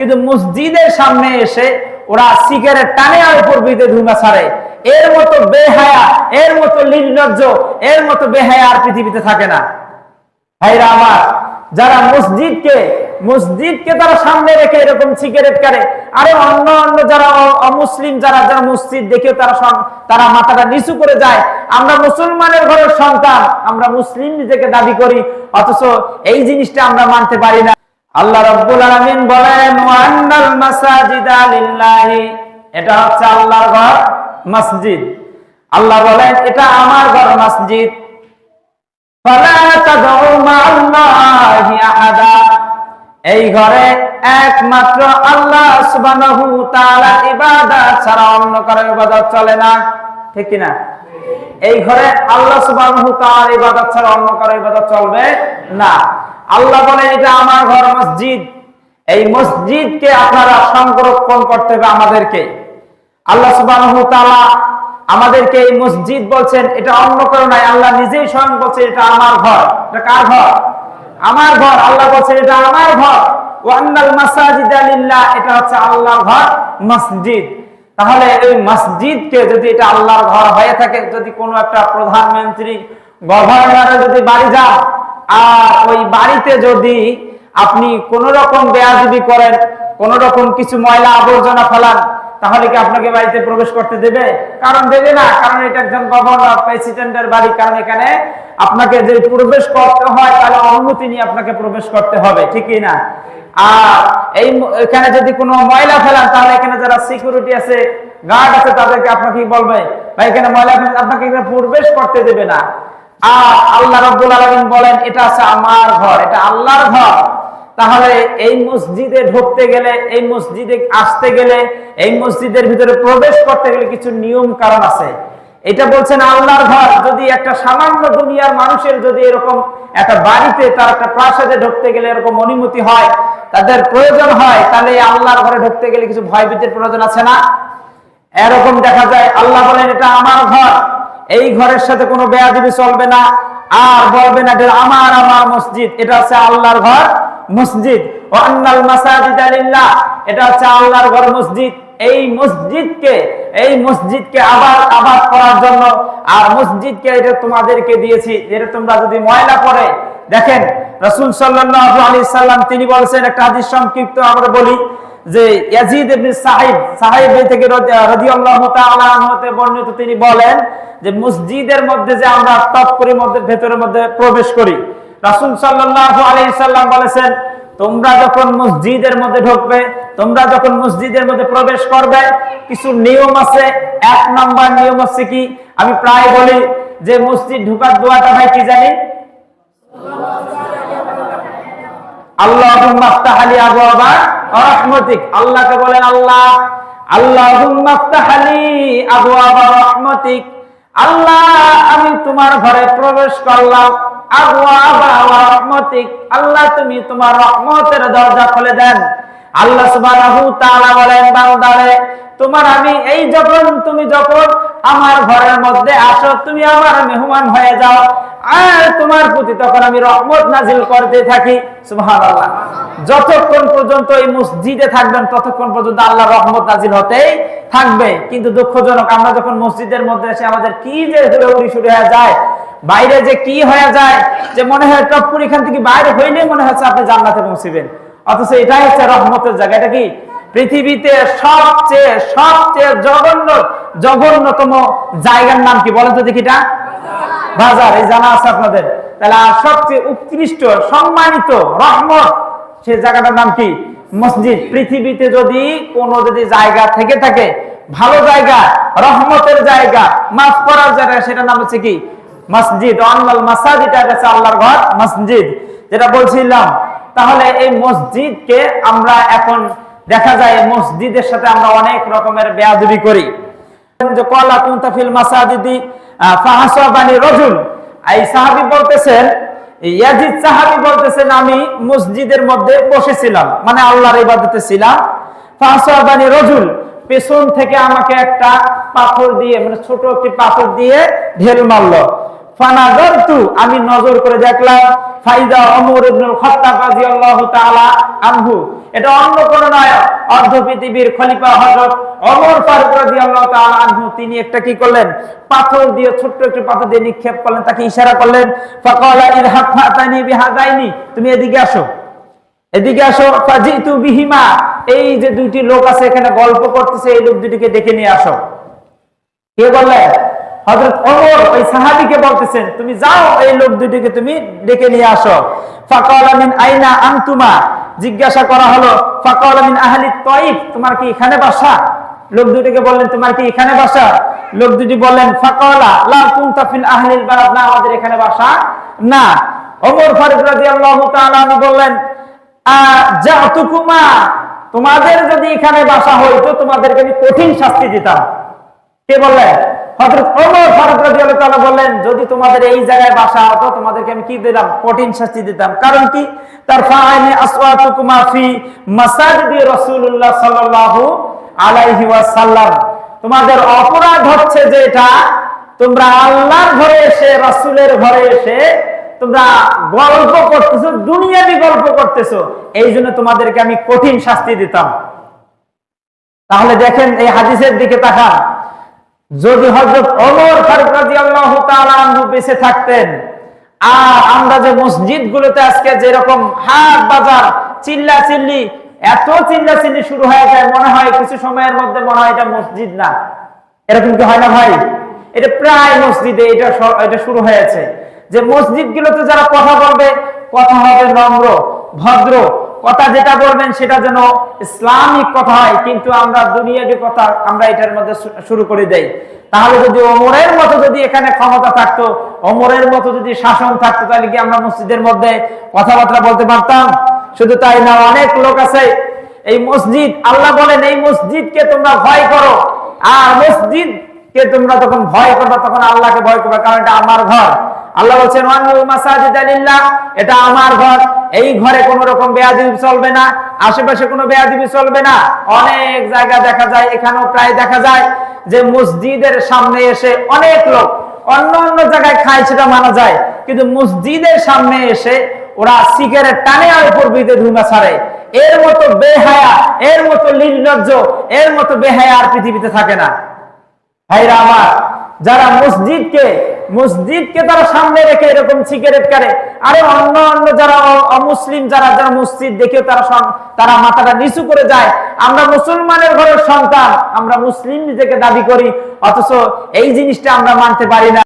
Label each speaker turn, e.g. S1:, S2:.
S1: কিন্তু মসজিদের সামনে এসে ওরা সিগারেট টানে আর উপর বিদে ধুমা ছাড়ে। এর মতো বেহায়া, এর মতো নির্লজ্জ, এর মতো বেহায়া আর পৃথিবীতে থাকে না। ভাইরা আমার, যারা মসজিদকে তারা সামনে রেখে এরকম সিগারেট কাটে, আরে অন্য যারা অমুসলিম যারা মসজিদ দেখেও তারা মাথাটা নিচু করে যায়। আমরা মুসলমানের ঘরের সন্তান, আমরা মুসলিম নিজেকে দাবি করি, অথচ এই জিনিসটা আমরা মানতে পারি না। আল্লাহ রাব্বুল আলামিন বলেন ওয়ান্নাল মাসাজিদা লিল্লাহি, এটা হচ্ছে আল্লাহর ঘর মসজিদ। আল্লাহ বলেন এটা আমার ঘর মসজিদ। ফালা তাদউ মা'আল্লাহি আহাদা, এই ঘরে একমাত্র আল্লাহ সুবহানাহু তাআলা ইবাদত ছাড়া অন্য কারো ইবাদত চলে না, ঠিক কি না? এই ঘরে আল্লাহ সুবহানাহু তাআলা ইবাদত ছাড়া অন্য কারো ইবাদত চলবে না। আল্লাহ বলেন এটা আমার ঘর মসজিদ। এই মসজিদকে আপনারা সংরক্ষণ করতে হবে আমাদেরকে। আল্লাহ সুবহানাহু তাআলা আমাদেরকে এই মসজিদ বলছেন, এটা অন্য কারো নাই, আল্লাহ নিজেই স্বয়ং বলছেন এটা আমার ঘর। এটা কার ঘর? আমার ঘর। আল্লাহ বলছেন এটা আমার ঘর। ওয়ান্নাল মাসাজিদা লিল্লাহ, এটা হচ্ছে আল্লাহর ঘর মসজিদ। তাহলে এই মসজিদকে যদি এটা আল্লাহর ঘর হয়ে থাকে, যদি কোনো একটা প্রধানমন্ত্রী গভর্নর যদি বাড়ি যান আর ওই বাড়িতে যদি আপনি কোন রকম বেয়াদবি করেন, কোন রকম কিছু ময়লা আবর্জনা ফেলান, তাহলে কি আপনাকে বাড়িতে প্রবেশ করতে দেবে? কারণ দেবে না, কারণ এটা একজন গভর্নর প্রেসিডেন্টের বাড়ি। কারণ এখানে আপনাকে যে প্রবেশ করতে হয় তাহলে অনুমতি নিয়ে আপনাকে প্রবেশ করতে হবে, ঠিকই না? আর এখানে যদি কোনো ময়লা ফেলান তাহলে এখানে যারা সিকিউরিটি আছে, গার্ড আছে, তাদেরকে আপনাকে কি বলবে, ভাই এখানে ময়লা ফেলেন, আপনাকে এখানে প্রবেশ করতে দেবে না। আর আল্লাহ রাব্বুল আলামিন বলেন এটা আছে আমার ঘর, এটা আল্লাহর ঘর। তাহলে এই মসজিদে ঢুকতে গেলে, এই মসজিদে আসতে গেলে, এই মসজিদের ভিতরে প্রবেশ করতে গেলে কিছু নিয়ম কারণ আছে। এটা বলছেন আল্লাহর ঘর। যদি একটা সামান্য দুনিয়ার মানুষের যদি এরকম একটা বাড়িতে, তার একটা প্রাসাদে ঢুকতে গেলে এরকম অনুমতি হয়, তাদের প্রয়োজন হয়, তাহলে আল্লাহর ঘরে ঢুকতে গেলে কিছু ভয়ভীতির প্রয়োজন আছে না? এরকম দেখা যায়। আল্লাহ বলেন এটা আমার ঘর, এই ঘরের সাথে কোনো বেয়াদবি চলবে না। আর বলবে না এটা আমার মসজিদ, এটা হচ্ছে আল্লাহর ঘর মসজিদ। ওয়ান্নাল মাসাজিদা লিল্লাহ, এটা হচ্ছে আল্লাহর ঘর মসজিদ। এই মসজিদকে আবাদ করার জন্য, আর মসজিদকে এটা তোমাদেরকে দিয়েছি, যেটা তোমরা যদি ময়লা করে দেখেন, রাসূল সাল্লাল্লাহু আলাইহি সাল্লাম তিনি বলেছেন, একটা হাদিস সংক্ষিপ্ত আমরা বলি, যে ইয়াজিদ ইবনে সাহিব থেকে রাদিয়াল্লাহু তাআলা আনহু বর্ণিত, তিনি বলেন যে মসজিদের মধ্যে যে আমরা টপ করে ভেতরের মধ্যে প্রবেশ করি, রাসূল সাল্লাল্লাহু আলাইহি সাল্লাম বলেছেন তোমরা যখন মসজিদের মধ্যে ঢুকবে, তোমরা যখন মসজিদের মধ্যে প্রবেশ করবে, কিছু নিয়ম আছে। এক নাম্বার নিয়ম হচ্ছে কি, আমি প্রায় বলি যে মসজিদ ঢোকার দোয়াটা ভাই কি জানি, আল্লাহুম্মা আফতাহলি আবওয়াবা রাহমাতিক। আল্লাহকে বলেন আল্লাহুম্মা আফতাহলি আবওয়াবা রাহমাতিক, আল্লাহ আমি তোমার ঘরে প্রবেশ করলাম, আবওয়াবা রাহমাতিক, আল্লাহ তুমি তোমার রহমতের দরজা খুলে দেন। আল্লাহ সুবহানাহু তাআলা বলেন বান্দারে তুমি যখন আমার ঘরের মধ্যে আসো, তুমি আমার মেহমান হয়ে যাও, আর তোমার প্রতি তখন আমি রহমত নাজিল করতে থাকি। সুবহানাল্লাহ। যতক্ষণ পর্যন্ত এই মসজিদে থাকবেন ততক্ষণ পর্যন্ত আল্লাহর রহমত নাজিল হতেই থাকবে। কিন্তু দুঃখজনক, আমরা যখন মসজিদের মধ্যে এসে আমাদের কি যে হুড়োহুড়ি শুরু হয়ে যায়, বাইরে যে কি হয়ে যায়, যে মনে হয় টপপুর এখান থেকে বাইরে হইলে মনে হচ্ছে আপনি জান্নাতে পৌঁছবেন, অথচ এটাই হচ্ছে রহমতের জায়গা। এটা কি পৃথিবীতে সবচেয়ে জঘন্যতম জায়গার নাম কি বলেন তো দেখি? বাজার। এই জানা আছে আপনাদের? তাহলে আর সবচেয়ে উৎকৃষ্ট সম্মানিত রহমত সেই জায়গাটার নাম কি? মসজিদ। পৃথিবীতে যদি জায়গা থেকে থাকে ভালো জায়গা, রহমতের জায়গা, মাফ করার জায়গা, সেটার নাম হচ্ছে কি? মসজিদ। আল্লাহর মাসাজিদ, এটা হচ্ছে আল্লাহর ঘর মসজিদ, যেটা বলছিলাম। তাহলে এই মসজিদকে আমরা এখন দেখা যায় মসজিদের সাথে আমরা অনেক রকমের বেয়াদবি করি। যে ক্বালা কুনতা ফিল মাসাজিদি ফাহাসাবানি রাজুল, এই সাহাবী বলতেছেন, ইয়াজিদ সাহাবী বলতেছেন আমি মসজিদের মধ্যে বসেছিলাম, মানে আল্লাহর ইবাদতে ছিলাম। ফাহাসাবানি রাজুল, পেছন থেকে আমাকে একটা পাথর দিয়ে, মানে ছোট একটি পাথর দিয়ে ঢেল মারলো। ফানাযারতু, আমি নজর করে দেখলাম, ফাইদা ওমর ইবনুল খাত্তাব রাদিয়াল্লাহু তাআলা আনহু, এটা অন্য কোন নয়, অর্ধ পৃথিবীর খলিফা হযরত ওমর ফারুক রাদিয়াল্লাহু তাআলা আনহু, তিনি একটা কি করলেন, পাথর দিয়ে, ছোট্ট একটা পাথর দিয়ে নিক্ষেপ করলেন, তাকে ইশারা করলেন, ফাকালা ইযহাব ফাতানি বিহাদাইনি, তুমি এদিকে আসো, এদিকে আসো, ফাজিতু বিহিমা, এই যে দুইটি লোক আছে এখানে গল্প করতেছে, এই লোক দুটিকে ডেকে নিয়ে আসো। কে বললেন? হযরত ওমর ওই সাহাবীকে বলতেছেন, তুমি যাও, এই লোক দুটিকে তুমি ডেকে নিয়ে আসো। ফাকালা মিন আইনা আনতুমা, জিজ্ঞাসা করা হলো, ফাকালা মিন আহলি তাইফ, তোমার কি এখানে বাসা? লোক দুটিকে বললেন, তোমার কি এখানে বাসা? লোক দুটি বললেন, ফাকালা লা কুনতা ফিল আহলিল বালাদ, না, আমাদের এখানে বাসা না। ওমর ফারুক রাদিয়াল্লাহু তাআলা আনহু বললেন, জাতুকুমা, তোমাদের যদি এখানে বাসা হইতো তোমাদেরকে আমি কঠিন শাস্তি দিতাম। কে বললেন? হযরত ওমর ফারুক রাদিয়াল্লাহু তাআলা বললেন, যদি তোমাদের এই জায়গায় বাসা হতো তোমাদেরকে আমি কি দিতাম? কঠিন শাস্তি দিতাম। কারণ কি? তার ফাআনি আসওয়াতুকুমা ফি মাসাজিদি রাসূলুল্লাহ সাল্লাল্লাহু আলাইহি ওয়াসাল্লাম, তোমাদের অপরাধ হচ্ছে যে এটা তোমরা আল্লাহর ঘরে এসে, রাসূলের ঘরে এসে তোমরা গল্প করতেছো, দুনিয়াবি গল্প করতেছো, এই জন্য তোমাদেরকে আমি কঠিন শাস্তি দিতাম। তাহলে দেখেন এই হাদিসের দিকে তাকান, যদি হযরত ওমর ফারুক রাদিয়াল্লাহু তাআলা আনহু বেঁচে থাকতেন, আর আমরা যে মসজিদগুলোতে আজকে যেরকম হাট বাজার চিল্লাচিল্লি, এত চিল্লাচিল্লি শুরু হয়ে যায়, মনে হয় কিছু সময়ের মধ্যে মনে হয় এটা মসজিদ না, এরকম কি হয় না ভাই? এটা প্রায় মসজিদে এটা শুরু হয়েছে, যে মসজিদগুলোতে যারা কথা বলবে, কথা হবে নম্র ভদ্র, কথা যেটা বলবেন সেটা যেন ইসলামিক কথা হয়, কিন্তু আমরা দুনিয়াবি কথা আমরা এটার মধ্যে শুরু করে দেই। তাহলে যদি ওমরের মতো যদি এখানে ক্ষমতা থাকতো, ওমরের মতো যদি শাসন থাকতো, তাহলে কি আমরা মসজিদের মধ্যে কথাবার্তা বলতে পারতাম? শুধু তাই না, অনেক লোক আছে, এই মসজিদ, আল্লাহ বলেন এই মসজিদকে তোমরা ভয় করো, আর মসজিদকে তোমরা যখন ভয় করবে তখন আল্লাহকে ভয় করবে, কারণ এটা আমার ঘর। আল্লাহ বলছেন ওয়ান্নাল মাসাজিদা লিল্লাহ, এটা আমার ঘর, এই ঘরে কোনো রকম বেয়াদবি চলবে না, আশেপাশে কোনো বেয়াদবি চলবে না। অনেক জায়গা দেখা যায়, এখানেও প্রায় দেখা যায় যে মসজিদের সামনে এসে অনেক লোক, অন্য অন্য জায়গায় খায় সেটা মানা যায়, কিন্তু মসজিদের সামনে এসে ওরা সিগারেট টানে আর উপর বিতে ধুমা ছাড়ে। এর মতো বেহায়া, এর মতো নির্লজ্জ, এর মতো বেহায়া আর পৃথিবীতে থাকে না। ভাইরা আমার, যারা মসজিদকে তারা সামনে রেখে এরকম সিগারেট কারে, আরে অন্য অন্য যারা অমুসলিম, যারা মসজিদ দেখে তারা মাথাটা নিচু করে যায়। আমরা মুসলমানের ঘরের সন্তান, আমরা মুসলিম নিজেকে দাবি করি, অথচ এই জিনিসটা আমরা মানতে পারি না।